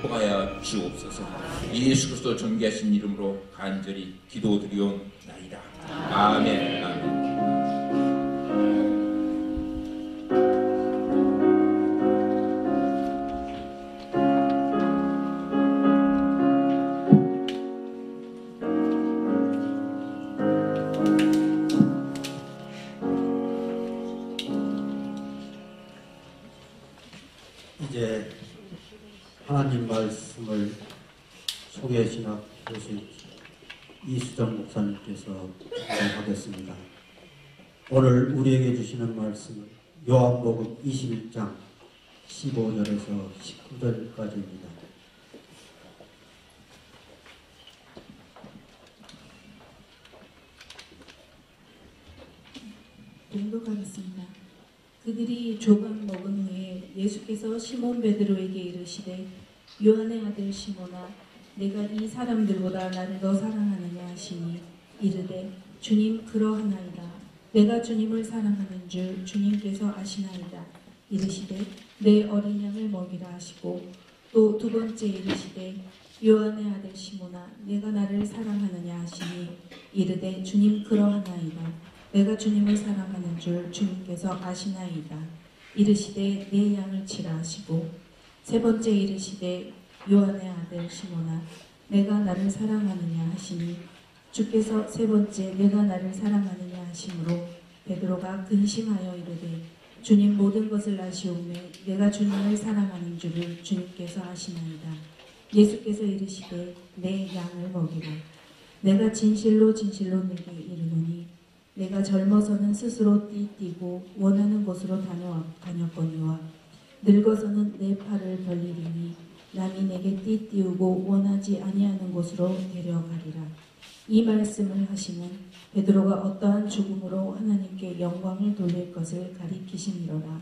복하여 주옵소서. 예수 그리스도 존귀하신 이름으로 간절히 기도드리옵나이다. 아멘. 아멘. 이제 하나님 말씀을 소개신학 교수 이수정 목사님께서 하겠습니다. 오늘 우리에게 주시는 말씀은 요한복음 21장 15절에서 19절까지입니다. 봉독하겠습니다. 그들이 조각 먹은 후에 예수께서 시몬 베드로에게 이르시되 요한의 아들 시몬아 내가 이 사람들보다 나를 더 사랑하느냐 하시니 이르되 주님 그러하나이다. 내가 주님을 사랑하는 줄 주님께서 아시나이다. 이르시되 내 어린 양을 먹이라 하시고 또 두 번째 이르시되 요한의 아들 시몬아 내가 나를 사랑하느냐 하시니 이르되 주님 그러하나이다. 내가 주님을 사랑하는 줄 주님께서 아시나이다. 이르시되 내 양을 치라 하시고 세 번째 이르시되 요한의 아들 시몬아 내가 나를 사랑하느냐 하시니 주께서 세 번째 내가 나를 사랑하느냐 하심으로 베드로가 근심하여 이르되 주님 모든 것을 아시오매 내가 주님을 사랑하는 줄을 주님께서 아시나이다. 예수께서 이르시되 내 양을 먹이라. 내가 진실로 진실로 내게 이르노니 내가 젊어서는 스스로 띠띠고 원하는 곳으로 다녔거니와 늙어서는 내 팔을 벌리리니 남이 내게 띠띠우고 원하지 아니하는 곳으로 데려가리라. 이 말씀을 하시는 베드로가 어떠한 죽음으로 하나님께 영광을 돌릴 것을 가리키심이로라.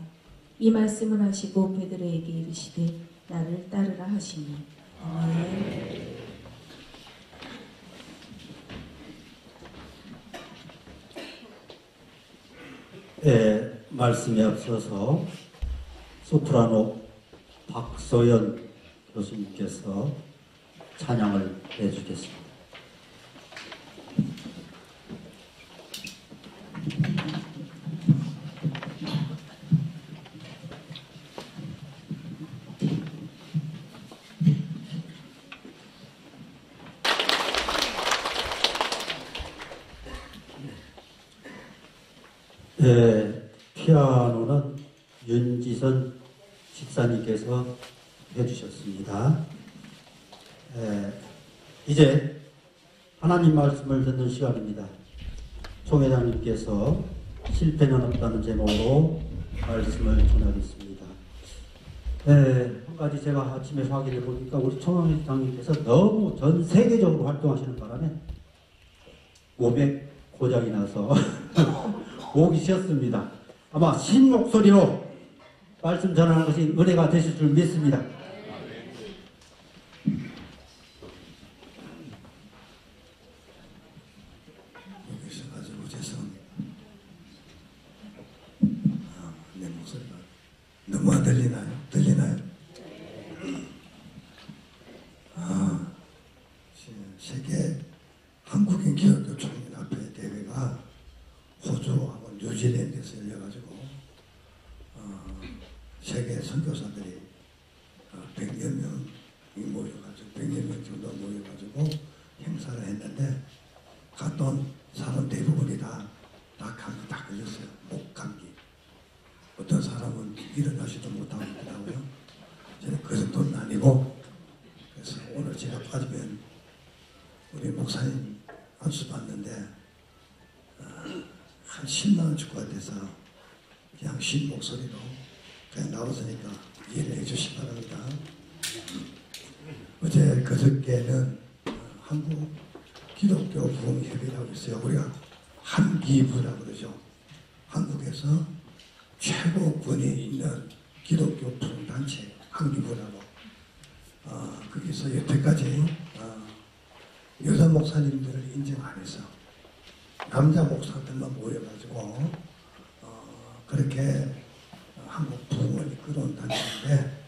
이 말씀을 하시고 베드로에게 이르시되 나를 따르라 하시니 아멘. 말씀에 앞서서 소프라노 박소연 교수님께서 찬양을 해주겠습니다. 피아노는 윤지선 집사님께서 해주셨습니다. 이제 하나님 말씀을 듣는 시간입니다. 총회장님께서 실패는 없다는 제목으로 말씀을 전하겠습니다. 한 가지 제가 아침에 확인해 보니까 우리 총회장님께서 너무 전 세계적으로 활동하시는 바람에 몸에 고장이 나서 오기 쉬었습니다. 아마 신 목소리로 말씀 전하는 것이 은혜가 되실 줄 믿습니다. 여기서 가지고 죄송합니다. 내 목소리가 너무 안 들리나요? 들리나요? 세계 한국인 기독교 총연합회 대회가 호주하고 뉴질랜드에서 열려가지고 세계 선교사들이 100여 명이 모여가지고 100여 명 정도 모여가지고 행사를 했는데 갔던 사람 대부분이 다 감기 다 걸렸어요. 목 감기. 어떤 사람은 일어나지도 못하고 있더라고요. 저는 그 정도는 아니고 그래서 오늘 제가 빠지면 우리 목사님 안수 받는데 한 10만 원 줄 것 같아서 그냥 신 목소리로 그냥 나왔으니까 이해를 해주시기 바랍니다. 어제 그저께는 한국 기독교 부흥협의라고 있어요. 우리가 한기부라고 그러죠. 한국에서 최고권위 있는 기독교 부흥단체 한기부라고. 거기서 여태까지 여자 목사님들을 인정 안 해서 남자 목사들만 모여가지고 그렇게 한국 부흥을 이끌어온 단체인데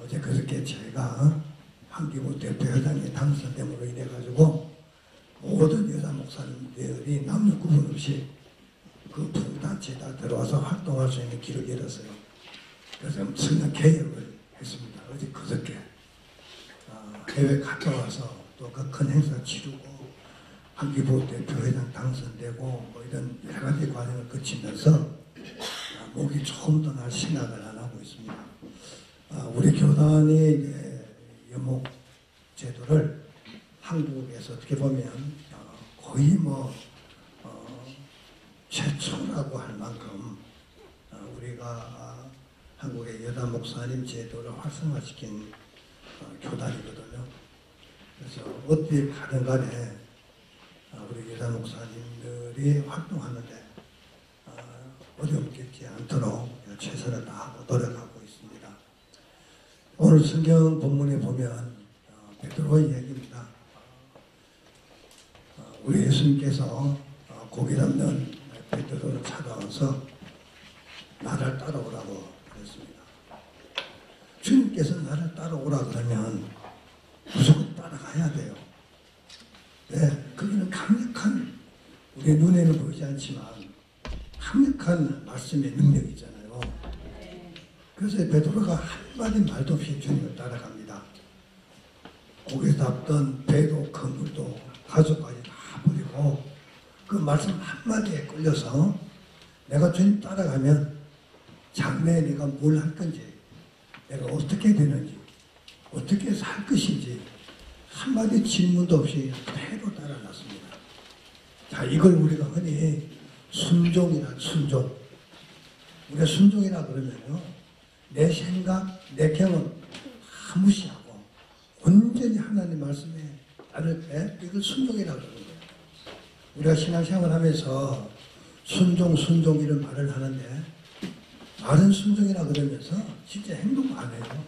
어제 그렇게 제가 한기부 대표회장에 당선됨으로 인해 가지고 모든 여자 목사님들이 남녀 구분 없이 그 부단체에 다 들어와서 활동할 수 있는 길을 열었어요. 그래서 엄청난 개혁을 했습니다. 어제 그저께 해외 갔다 와서 또 그 큰 행사 치르고 한기부 대표회장 당선되고 뭐 이런 여러 가지 과정을 거치면서 목이 조금 더 날 생각을 안 하고 있습니다. 우리 교단이 이제 여목 제도를 한국에서 어떻게 보면 거의 뭐 최초라고 할 만큼 우리가 한국의 여자 목사님 제도를 활성화시킨 교단이거든요. 그래서 어디 가든 간에 우리 여자 목사님들이 활동하는데 어려움 겪지 않도록 최선을 다하고 노력하고 있습니다. 오늘 성경 본문에 보면 베드로의 얘기입니다. 우리 예수님께서 고기 잡는 베드로를 찾아와서 나를 따라오라고 그랬습니다. 주님께서 나를 따라오라 그러면 무조건 따라가야 돼요. 네, 거기는 강력한, 우리 눈에는 보이지 않지만 강력한 말씀의 능력이잖아요. 그래서 베드로가 한마디 말도 없이 주님을 따라갑니다. 고기 잡던 배도 그물도 가족까지 다 버리고 그 말씀 한마디에 끌려서 내가 주님 따라가면 장래에 내가 뭘 할 건지, 내가 어떻게 되는지, 어떻게 살 것인지 한마디 질문도 없이 그대로 따라갔습니다. 자, 이걸 우리가 흔히 순종. 우리가 순종이라 그러면요, 내 생각, 내 경험 다 무시하고 온전히 하나님 말씀에 나를 빼, 이걸 순종이라 그러는 거예요. 우리가 신앙생활 하면서 순종 이런 말을 하는데 말은 순종이라 그러면서 진짜 행동 안 해요.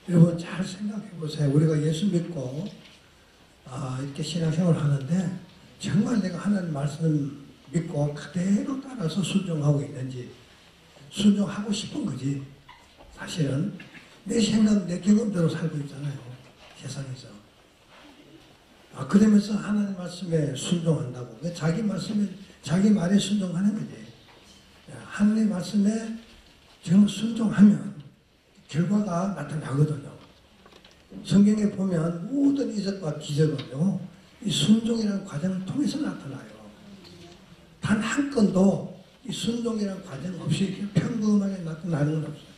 여러분 잘 생각해 보세요. 우리가 예수 믿고 이렇게 신앙생활 하는데 정말 내가 하나님 말씀 믿고 그대로 따라서 순종하고 있는지, 순종하고 싶은 거지 사실은 내 생각, 내 경험대로 살고 있잖아요, 세상에서. 그러면서 하나님 말씀에 순종한다고. 자기 말씀에, 자기 말에 순종하는 거지. 하나님 말씀에 정말 순종하면 결과가 나타나거든요. 성경에 보면 모든 이적과 기적은요, 이 순종이라는 과정을 통해서 나타나요. 단 한 건도 이 순종이라는 과정 없이 평범하게 나타나는 건 없어요.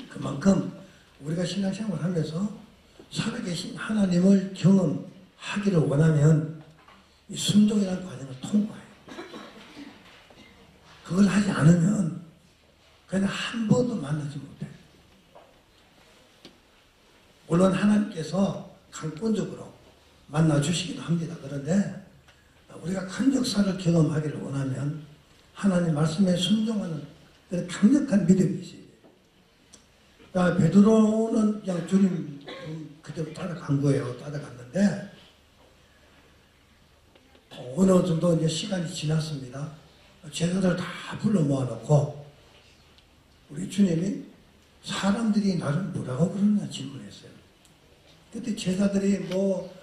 그만큼 우리가 신앙생활을 하면서 살아계신 하나님을 경험하기를 원하면 이 순종이라는 과정을 통과해요. 그걸 하지 않으면 그냥 한 번도 만나지 못해요. 물론 하나님께서 강권적으로 만나주시기도 합니다. 그런데 우리가 큰 역사를 경험하기를 원하면 하나님 말씀에 순종하는 그런 강력한 믿음이 있어요. 그러니까 베드로는 그냥 주님 그대로 따라간 거예요. 따라갔는데 어느 정도 이제 시간이 지났습니다. 제자들 다 불러 모아놓고 우리 주님이 사람들이 나를 뭐라고 그러나 질문했어요. 그때 제자들이 뭐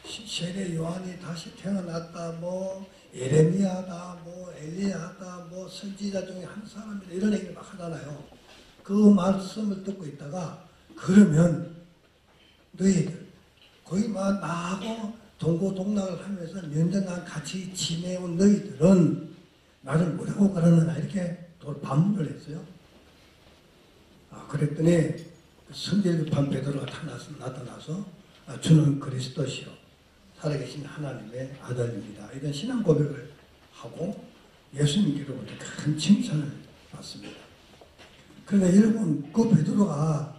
세례 요한이 다시 태어났다, 뭐 예레미야다, 뭐 엘리야다, 뭐 선지자 중에 한 사람이다, 이런 얘기를 막 하잖아요. 그 말씀을 듣고 있다가 그러면 너희들 거의 막 나하고 동고동락을 하면서 몇 년간 같이 지내온 너희들은 나를 뭐라고 그러느냐, 이렇게 반문을 했어요. 그랬더니 성질급한 베드로가 나타나서 주는 그리스도시요 살아계신 하나님의 아들입니다, 이런 신앙 고백을 하고 예수님께로부터 큰 칭찬을 받습니다. 그런데 여러분, 그 베드로가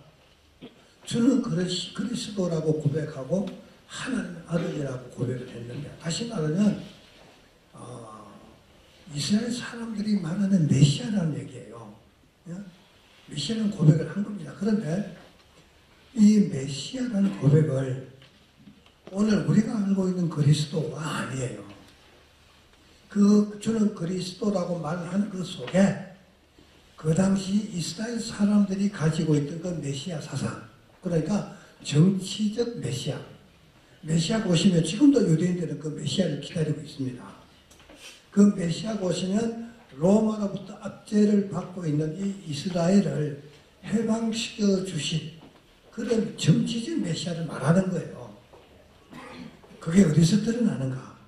주는 그리스도라고 고백하고 하나님의 아들이라고 고백을 했는데, 다시 말하면 이스라엘 사람들이 말하는 메시아라는 얘기예요. 메시아라는 고백을 한 겁니다. 그런데 이 메시아라는 고백을 오늘 우리가 알고 있는 그리스도가 아니에요. 그 주는 그리스도라고 말하는 그 속에 그 당시 이스라엘 사람들이 가지고 있던 그 메시아 사상, 그러니까 정치적 메시아. 메시아가 오시면 지금도 유대인들은 그 메시아를 기다리고 있습니다. 그 메시아가 오시면 로마로부터 압제를 받고 있는 이 이스라엘을 해방시켜 주신 그런 정치적 메시아를 말하는 거예요. 그게 어디서 드러나는가?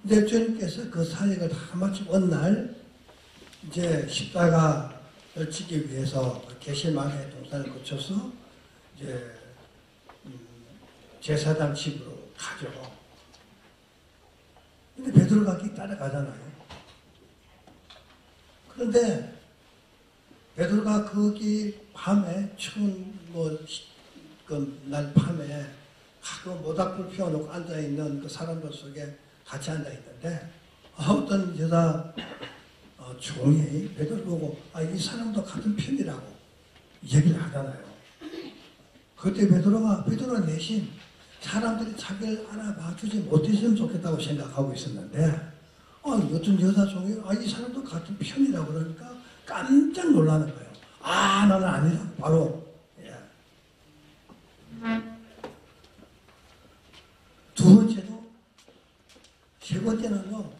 이제 주님께서 그 사역을 다 마치고 어느 날 이제 십자가를 지기 위해서 게세마네 동산을 거쳐서 이제 제사장 집으로 가죠. 근데 베드로가 거기 따라가잖아요. 그런데 베드로가 거기 밤에 추운 날 밤에 그 모닥불 피워놓고 앉아있는 그 사람들 속에 같이 앉아있는데 어떤 여자 종이 베드로 보고 이 사람도 같은 편이라고 얘기를 하잖아요. 그때 베드로가 내심 사람들이 자기를 알아봐 주지 못했으면 좋겠다고 생각하고 있었는데 어떤 여자 종이 이 사람도 같은 편이라고 그러니까 깜짝 놀라는 거예요. 나는 아니라고 바로. 두 번째도 세 번째는요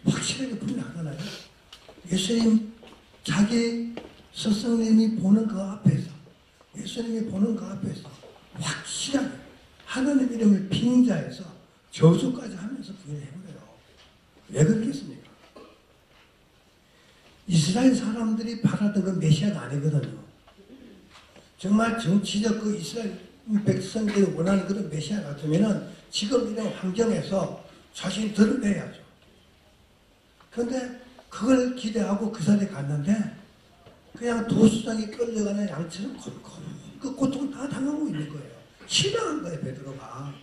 확실하게 분명하잖아요. 예수님 자기 스승님이 보는 그 앞에서 예수님이 보는 그 앞에서 확실하게 하나님 이름을 빙자해서 저주까지 하면서 부인해버려요. 왜 그렇겠습니까? 이스라엘 사람들이 바라던 그 메시아가 아니거든요. 정말 정치적 그 이스라엘 백성들이 원하는 그런 메시아 같으면은 지금 이런 환경에서 자신이 드러내야죠. 그런데 그걸 기대하고 그 자리에 갔는데 그냥 도수장에 끌려가는 양처럼 그 고통을 다 당하고 있는 거예요. 실망한 거예요, 베드로가.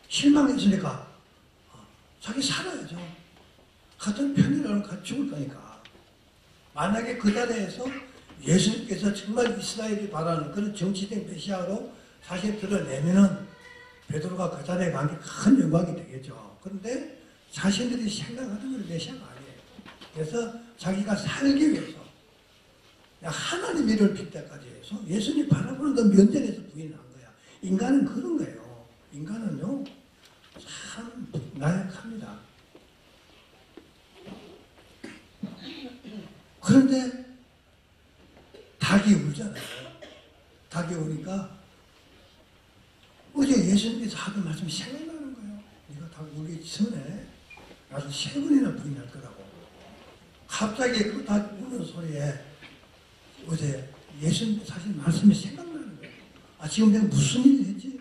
실망했으니까 자기 살아야죠. 같은 편이라면 같이 죽을 거니까. 만약에 그 자리에서 예수님께서 정말 이스라엘이 바라는 그런 정치적 메시아로 사실 드러내면은 베드로가 그 자리에 간 게 큰 영광이 되겠죠. 그런데 자신들이 생각하는 건 메시아가 아니에요. 그래서 자기가 살기 위해서 하나님 이름을 빌 때까지 해서 예수님 바라보는 그 면전에서 부인한 거야. 인간은 그런 거예요. 인간은요 참 나약합니다. 그런데 닭이 울잖아요. 닭이 우니까 어제 예수님께서 하던 말씀이 생각나는 거예요. 네가 닭 울기 전에 나도 3번이나 부인할 거라고. 갑자기 그 닭 우는 소리에 어제 예수님 사실 말씀이 생각나는 거예요. 지금 내가 무슨 일을 했지?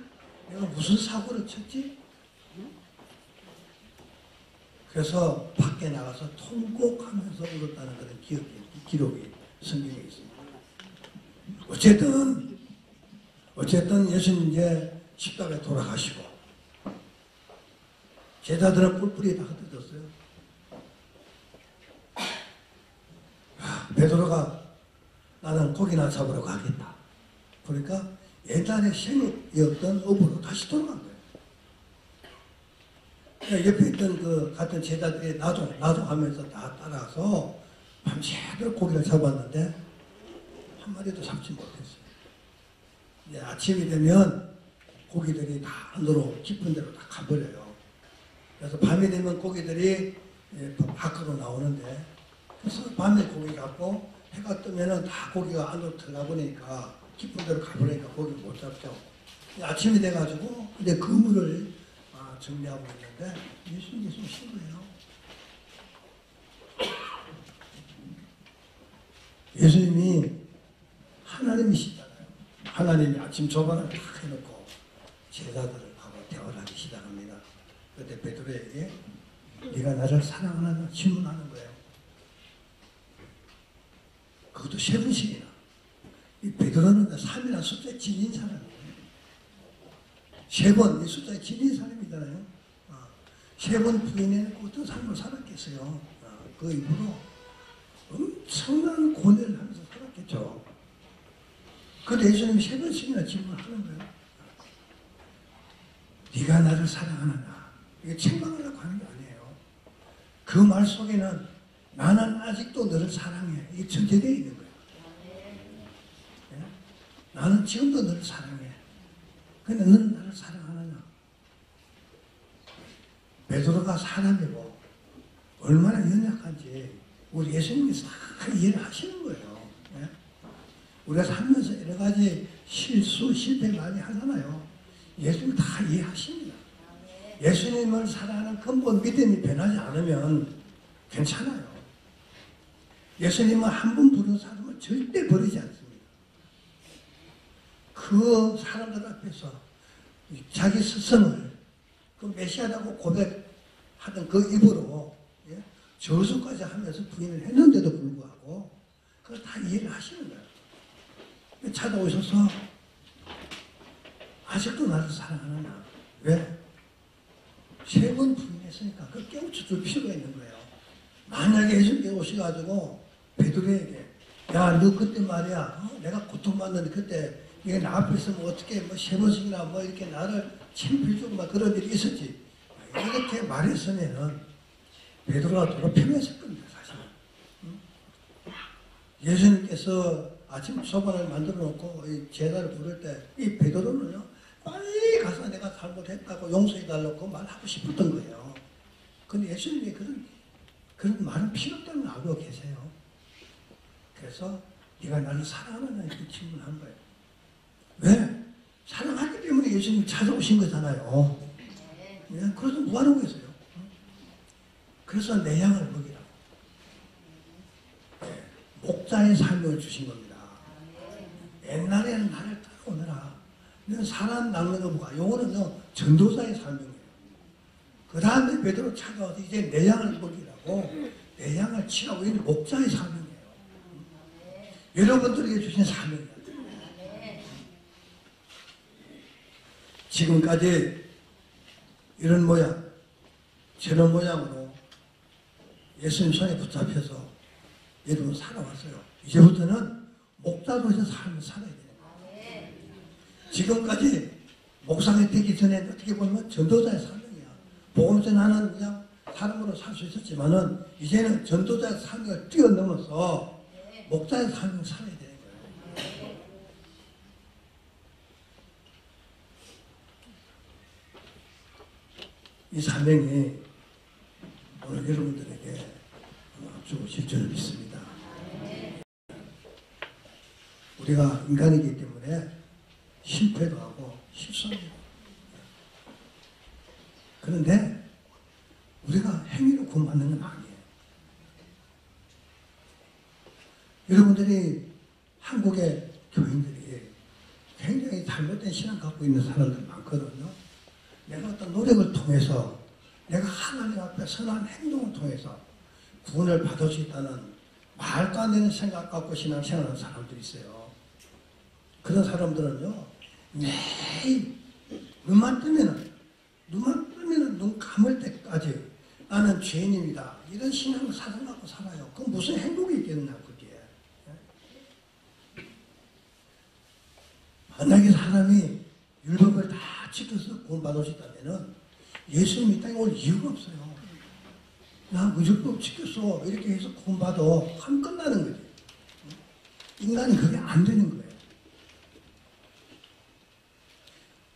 내가 무슨 사고를 쳤지? 그래서 밖에 나가서 통곡하면서 울었다는 그런 기록이 성경에 있습니다. 어쨌든 예수님 이제 십자가에 돌아가시고 제자들은 뿔뿔이 다 흩어졌어요. 베드로가 나는 고기나 잡으러 가겠다. 그러니까 옛날에 생업이었던 업으로 다시 돌아간 거예요. 그러니까 옆에 있던 그 같은 제자들이 나도 하면서 다 따라서 밤새도록 고기를 잡았는데 한 마리도 잡지 못했어요. 이제 아침이 되면 고기들이 다 안으로 깊은 데로 다 가버려요. 그래서 밤이 되면 고기들이 밖으로 나오는데 그래서 밤에 고기 잡고 해가 뜨면은 다 고기가 안으로 들어가 보니까 깊은 데로 가버리니까 고기를 못 잡죠. 아침이 돼가지고 이제 그물을 정리하고 있는데 예수님께서 오신 거예요. 예수님이 하나님이시잖아요. 하나님이 아침 조반을 다 해놓고 제자들하고 대화를 하기 시작합니다. 그때 베드로에게 네가 나를 사랑하느냐 질문하는 거예요. 그것도 3번씩이나. 이 베드로는 3이라는 숫자에 지닌 사람이에요. 3번, 이 숫자에 지닌 사람이잖아요. 3번 부인해놓고 어떤 삶을 살았겠어요. 그 이후로 엄청난 고뇌를 하면서 살았겠죠. 그런데 예수님이 3번씩이나 질문하는 거예요. 네가 나를 사랑하느냐. 이게 책망하려고 하는 게 아니에요. 그 말 속에는 나는 아직도 너를 사랑해. 이게 전제되어 있는 거예요. 예? 나는 지금도 너를 사랑해. 근데 너는 나를 사랑하느냐? 베드로가 사람이고 얼마나 연약한지 우리 예수님이 다 이해를 하시는 거예요. 예? 우리가 살면서 여러 가지 실수, 실패 많이 하잖아요. 예수님이 다 이해하십니다. 예수님을 사랑하는 근본 믿음이 변하지 않으면 괜찮아요. 예수님은 한 번 부른 사람을 절대 버리지 않습니다. 그 사람들 앞에서 자기 스승을 그 메시아라고 고백하던 그 입으로 예? 저주까지 하면서 부인을 했는데도 불구하고 그걸 다 이해를 하시는 거예요. 찾아오셔서 아직도 나를 사랑하느냐? 왜? 3번 부인했으니까 그걸 깨우쳐 줄 필요가 있는 거예요. 만약에 예수님께 오셔가지고 베드로에게 야, 너 그때 말이야 내가 고통받는데 그때 이게 나 앞에 있으면 어떻게 뭐 3번씩이나 뭐 이렇게 나를 침필주고 막 그런 일이 있었지 이렇게 말했으면은 베드로가 더 편했을 겁니다. 사실은. 예수님께서 아침 소반을 만들어 놓고 이 제자를 부를 때 이 베드로는요 빨리 가서 내가 잘못했다고 용서해 달라고 말하고 싶었던 거예요. 근데 예수님이 그런 말은 필요 없다는 걸 알고 계세요. 그래서 네가 나를 사랑하느냐 이렇게 질문한 거예요. 왜? 사랑하기 때문에 예수님이 찾아오신 거잖아요. 네? 그래서 뭐하라고 했어요? 그래서 내 양을 먹이라고. 네. 목자의 삶을 주신 겁니다. 옛날에는 나를 따라오느라 너는 사람 낚는 거 보고 요거는요 전도자의 삶이에요. 그 다음에 베드로 찾아와서 이제 내 양을 먹이라고 내 양을 치라고 있는 목자의 삶이에요. 여러분들에게 주신 사명이에요. 지금까지 이런 모양, 저런 모양으로 예수님 손에 붙잡혀서 여러분 살아왔어요. 이제부터는 목자로서 삶을 살아야 돼요. 지금까지 목사가 되기 전에 어떻게 보면 전도자의 사명이야. 복음 전하는 그냥 사람으로 살 수 있었지만은 이제는 전도자의 사명을 뛰어넘어서 목자의 삶을 살아야 되는 거예요. 이 사명이 오늘 여러분들에게 주어질 줄 믿습니다. 우리가 인간이기 때문에 실패도 하고 실수합니다. 그런데 우리가 행위로 구원받는 건 아니에요. 여러분들이 한국의 교인들이 굉장히 잘못된 신앙 갖고 있는 사람들 많거든요. 내가 어떤 노력을 통해서 내가 하나님 앞에 선한 행동을 통해서 구원을 받을 수 있다는 말도 안 되는 생각 갖고 신앙생활하는 사람들이 있어요. 그런 사람들은요 매일 눈만 뜨면은 눈 감을 때까지 나는 죄인입니다. 이런 신앙을 사상 갖고 살아요. 그럼 무슨 행복이 있겠느냐 그게. 만약에 사람이 율법을 다 지켜서 구원받을 수 있다면 예수님 이 땅에 올 이유가 없어요. 나 율법 지켰어 이렇게 해서 구원받아 하면 끝나는 거지. 인간은 그게 안 되는 거예요.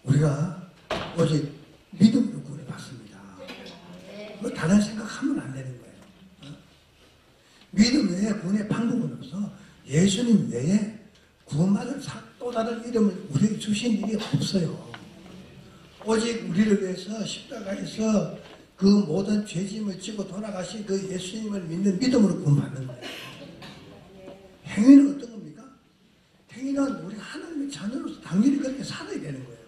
우리가 오직 믿음으로 구원을 받습니다. 뭐 다른 생각하면 안 되는 거예요. 믿음 외에 구원의 방법은 없어. 예수님 외에 구원받을 또 다른 이름을 우리에게 주신 일이 없어요. 오직 우리를 위해서 십자가에서 그 모든 죄짐을 지고 돌아가신 그 예수님을 믿는 믿음으로 구원받는 거예요. 행위는 어떤 겁니까? 행위는 우리 하나님의 자녀로서 당연히 그렇게 살아야 되는 거예요.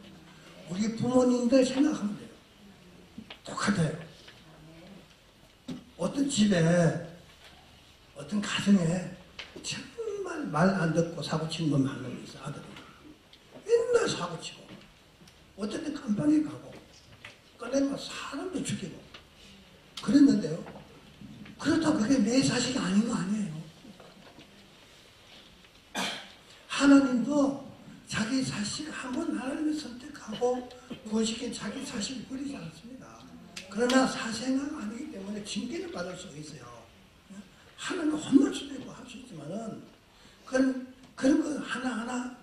우리 부모님들 생각하면 돼요. 똑같아요. 어떤 집에 어떤 가정에 정말 말 안 듣고 사고치는 건 많은 거 있어. 아들이 맨날 사고치고 어떤 때 깜빵에 가고 꺼내면 사람도 죽이고 그랬는데요. 그렇다고 그게 내 자식이 아닌 거 아니에요. 하나님도 자기 자식 한번 하나님을 선택하고 구원시킨 자기 자식을 버리지 않습니다. 그러나 사생아가 아니기 때문에 징계를 받을 수가 있어요. 하나님 혼날 수도 있고 할 수 있지만은 그런 거 하나하나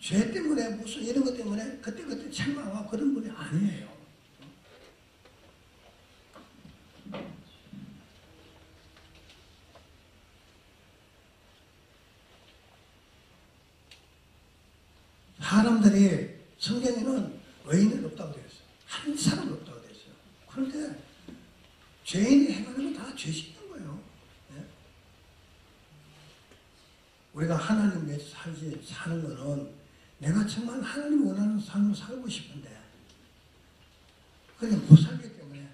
죄 때문에 무슨 이런 것 때문에 그때 책망하고 그런 분이 아니에요. 사람들이 성경에는 의인은 없다고 되어 있어요. 한 사람 없다고 되어 있어요. 그런데 죄인이 행하는 건 다 죄 짓는 거예요. 네? 우리가 하나님 위해서 사는 거는 내가 정말 하나님 원하는 삶을 살고 싶은데 그냥 못 살기 때문에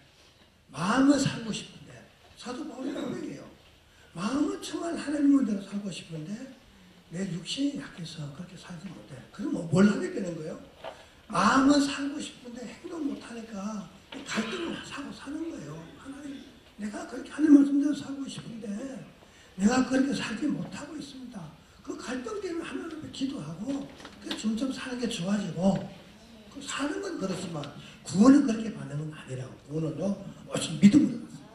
마음은 살고 싶은데 사도 바울이 고백이에요. 마음은 정말 하나님 원대로 살고 싶은데 내 육신이 약해서 그렇게 살지 못해. 그럼 뭘 하게 되는 거예요? 마음은 살고 싶은데 행동 못하니까 갈등을 사고 사는 거예요. 하나님, 내가 그렇게 하나님 말씀대로 살고 싶은데 내가 그렇게 살지 못하고 있습니다. 그 갈등 때문에 하나님 앞에 기도하고 점점 사는 게 좋아지고 그 사는 건 그렇지만 구원은 그렇게 받는 건 아니라고. 구원은요, 훨씬 믿음으로 받습니다.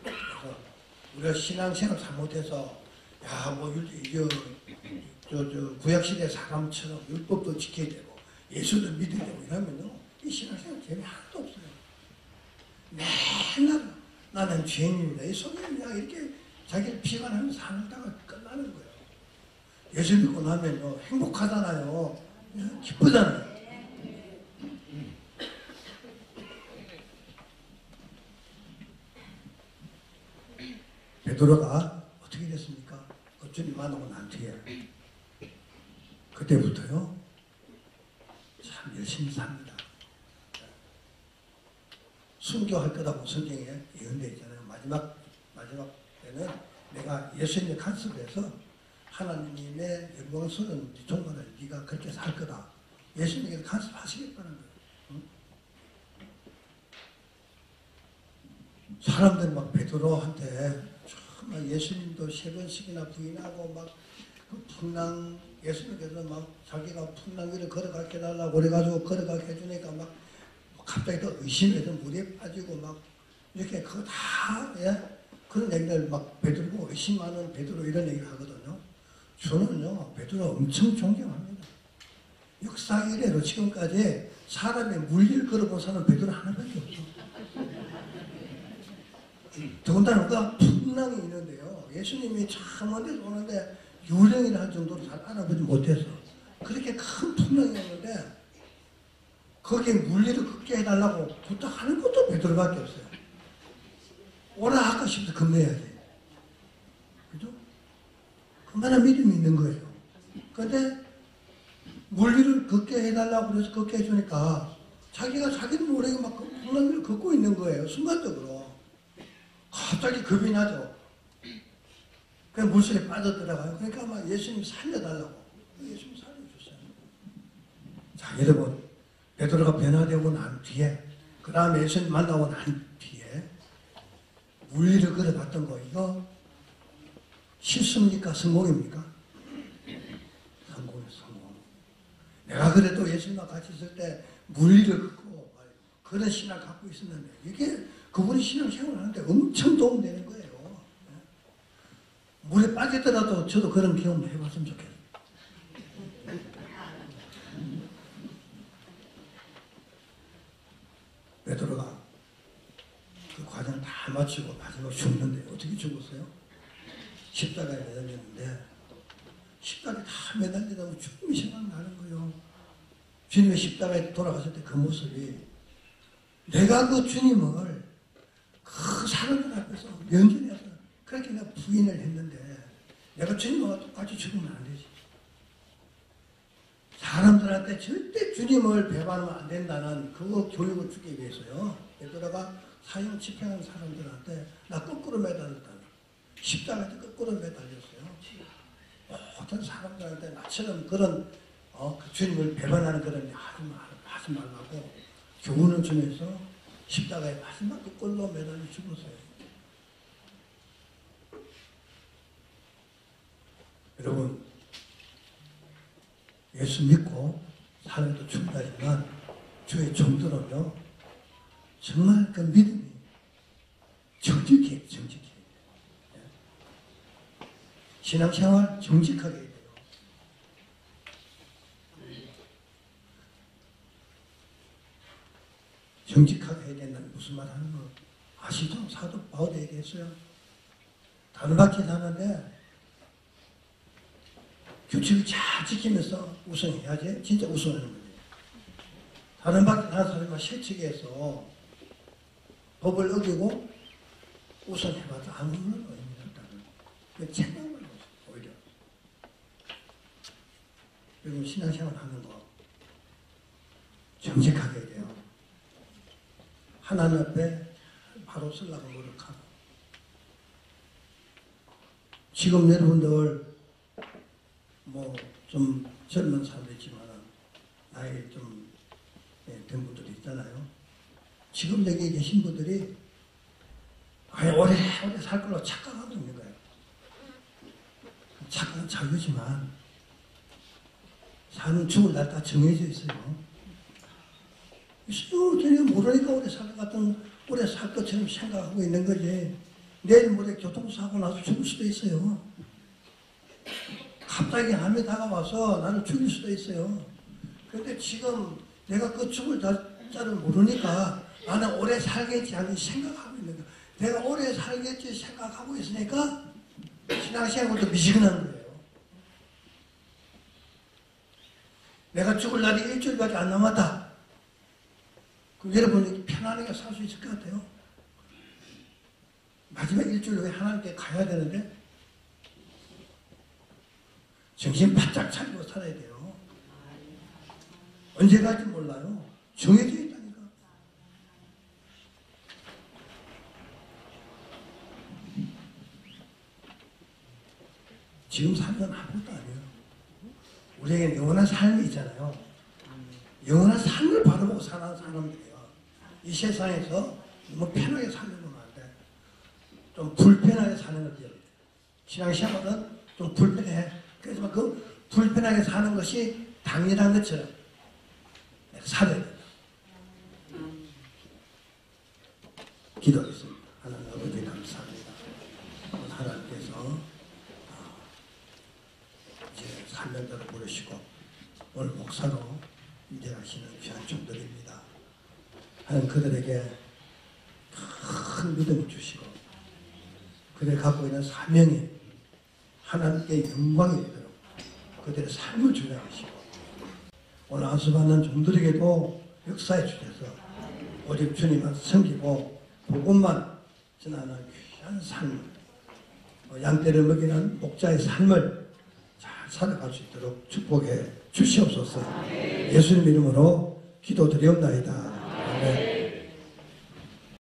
그래서 우리가 신앙생활 잘못해서 구약시대 사람처럼 율법도 지켜야 되고 예수도 믿어야 되고 이러면요 이 신앙생활 재미 하나도 없어요. 맨날 나는 죄인입니다. 이 속에 그냥 이렇게 자기를 비관하면서 살다가 끝나는 거예요. 예수 믿고 나면요 행복하잖아요. 기쁘잖아요. 베드로가 어떻게 됐습니까? 그 주님 만나고 난 뒤에 그때부터요 참 열심히 삽니다. 순교할 거라고 성경에 예언되어 있잖아요. 마지막 때는 내가 예수님의 간섭해서 하나님의 영광스러운 종말을 네가 그렇게 살 거다. 예수님께서 간섭하시겠다는 거예요. 응? 사람들 막 베드로한테 정말 예수님도 3번씩이나 부인하고 막 그 풍랑 예수님께서 막 자기가 풍랑길을 걸어가게 해달라고 그래가지고 걸어가게 해주니까 막 갑자기 또 의심해서 물에 빠지고 막 이렇게 그거 다 그런 얘기를 막 베드로 의심 많은 베드로 이런 얘기를 하거든요. 저는요 베드로 엄청 존경합니다. 역사 이래로 지금까지 사람의 물리를 걸어본 사람은 베드로 하나밖에 없어. 더군다나 우리가 풍랑이 있는데요. 예수님이 참 먼데서 오는데 유령이라 할 정도로 잘 알아보지 못해서 그렇게 큰 풍랑이었는데 거기에 물리를 걷게 해달라고 부탁하는 것도 베드로밖에 없어요. 오라 할까 싶어서 건너야지. 그죠? 그만한 믿음이 있는 거예요. 그런데 물리를 걷게 해달라고 그래서 걷게 해주니까 자기도 모르게 막 풍랑을 걷고 있는 거예요. 순간적으로. 갑자기 겁이 나죠. 그냥 물속에 빠져들어가요. 그러니까 아마 예수님 살려달라고. 예수님 살려줬어요. 자, 여러분. 베드로가 변화되고 난 뒤에, 그 다음에 예수님 만나고 난 뒤에, 물리를 걸어봤던 거, 이거 실수입니까? 성공입니까? 성공. 내가 그래도 예수님과 같이 있을 때 물리를 걷고, 그런 신앙을 갖고 있었는데, 이게 그분이 신앙생활을 하는데 엄청 도움되는 거예요. 물에 빠지더라도 저도 그런 경험을 해봤으면 좋겠어요. 베드로가 그 과정 다 마치고 마지막 죽는데 어떻게 죽었어요? 십자가에 매달렸는데 십자가에 다 매달리다 보면 죽음이 생각나는 거예요. 주님의 십자가에 돌아갔을 때 그 모습이 내가 그 주님을 그 사람들 앞에서 면전에서 그렇게 내가 부인을 했는데 내가 주님과 똑같이 죽으면 안 되지. 사람들한테 절대 주님을 배반하면 안 된다는 그 교육을 주기 위해서요. 베드로가 사형 집행한 사람들한테 나 거꾸로 매달렸다. 십자가에 거꾸로 매달렸어요. 어떤 사람들한테 나처럼 그런 그 주님을 배반하는 그런 일 하지 말라고 교훈을 주면서 십자가에 마지막 거꾸로 매달려 죽었어요. 여러분, 예수 믿고 사는 것도 중요하지만 주의 종들은요 정말 그 믿음이 정직해, 정직해. 신앙생활 정직하게 해야 돼요. 정직하게 해야 된다는 무슨 말 하는 거 아시죠? 사도 바울이 얘기했어요. 다른 밖에 사는데 규칙을 잘 지키면서 우승해야지 진짜 우승하는 거예요. 다른 밖에 나는 사람과 실측해서 법을 어기고 우승해봐도 아무런 의미가 없다는 그 책임을 묻어요. 오히려 그리고 신앙생활 하는 거 정직하게 해야 돼요. 하나님 앞에 바로 쓰려고 노력하고. 지금 여러분들 뭐 좀 젊은 사람도 있지만 나이 좀 된 분들이 있잖아요. 지금 여기 계신 분들이 오래 살 걸로 착각하고 있는 거예요. 착각은 자유지만 사는 죽을 날 다 정해져 있어요. 전혀 모르니까 오래 살 것처럼 생각하고 있는 거지. 내일 모레 교통사고 나서 죽을 수도 있어요. 갑자기 암이 다가와서 나를 죽일 수도 있어요. 그런데 지금 내가 그 죽을 자를 모르니까 나는 오래 살겠지 하는 생각하고 있는 거야. 내가 오래 살겠지 생각하고 있으니까 신앙생활도 미지근한 거예요. 내가 죽을 날이 일주일밖에 안 남았다. 그럼 여러분이 편안하게 살 수 있을 것 같아요. 마지막 일주일 후에 하나님께 가야 되는데 정신 바짝 차리고 살아야 돼요. 언제 갈지 몰라요. 정해져 있다니까. 지금 사는 건 아무것도 아니에요. 우리에게 영원한 삶이 있잖아요. 영원한 삶을 바라보고 사는 사람들이에요. 이 세상에서 너무 편하게 살려고 하면 안 돼. 좀 불편하게 사는 거죠. 신앙생활은 좀 불편해. 그래서 그 불편하게 사는 것이 당연한 것처럼 살아야 된다. 기도하겠습니다. 하나님 아버지 감사합니다. 하나님께서 이제 3년대로 부르시고 오늘 목사로 인정하시는 귀한 종들입니다. 하나님 그들에게 큰 믿음을 주시고 그들이 갖고 있는 사명이 하나님께 영광이 되도록 그들의 삶을 주장하시고 오늘 안수받는 종들에게도 역사해 주셔서 오직 주님만 섬기고 복음만 전하는 귀한 삶, 양떼를 먹이는 목자의 삶을 잘 살아갈 수 있도록 축복해 주시옵소서. 예수님 이름으로 기도드리옵나이다. 아멘.